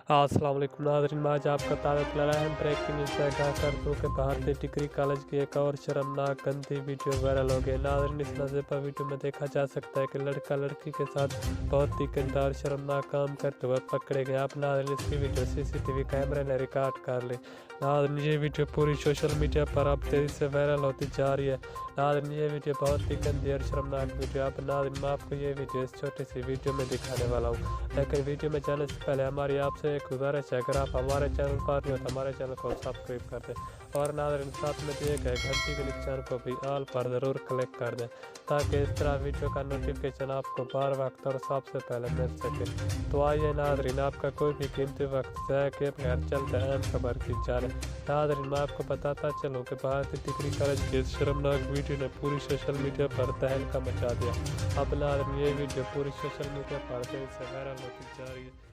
अस्सलाम वालेकुम नाज़रीन, आज आपका ताज़ा तरीन अहम ब्रेकिंग न्यूज़ से आगाह करता हूं कि भारतीय डिग्री कॉलेज की एक और शर्मनाक गंदी वीडियो वायरल हो गई। नाज़रीन, इस नाज़ेबा वीडियो में देखा जा सकता है कि लड़का लड़की के साथ बहुत ही गंदा और शर्मनाक काम करते हुए पकड़े गए। आप नाज़रीन इसकी वीडियो सीसीटीवी कैमरे ने रिकॉर्ड कर ली। नाज़रीन, ये वीडियो पूरी सोशल मीडिया पर अब तेज़ी से वायरल होती जा रही है। नाज़रीन, ये वीडियो बहुत ही गंदी और शर्मनाक वीडियो। अब नाज़रीन, मैं आपको ये वीडियो इस छोटी सी वीडियो में दिखाने वाला हूँ, लेकिन वीडियो में जाने से पहले हमारी आपसे एक गुजारिश है, अगर आप हमारे चैनल पर नहीं हो तो हमारे चैनल को सब्सक्राइब कर दें और नाज़रीन साथ में दिए गए घंटी के निशान को भी ऑल पर ज़रूर क्लिक कर दें, ताकि इस तरह वीडियो का नोटिफिकेशन आपको बार वक्त और सबसे पहले मिल सके। तो आइए नाज़रीन, आपका कोई भी कीमती वक्त ज़ाया किए बगैर चलते अहम खबर की जाने। नाज़रीन, मैं आपको बताता चलूँ कि भारतीय डिग्री कॉलेज की इस शर्मनाक वीडियो ने पूरी सोशल मीडिया पर तहलका मचा दिया। अब नाज़रीन, ये वीडियो पूरी सोशल मीडिया पर तेज़ी से वायरल होती जा रही है।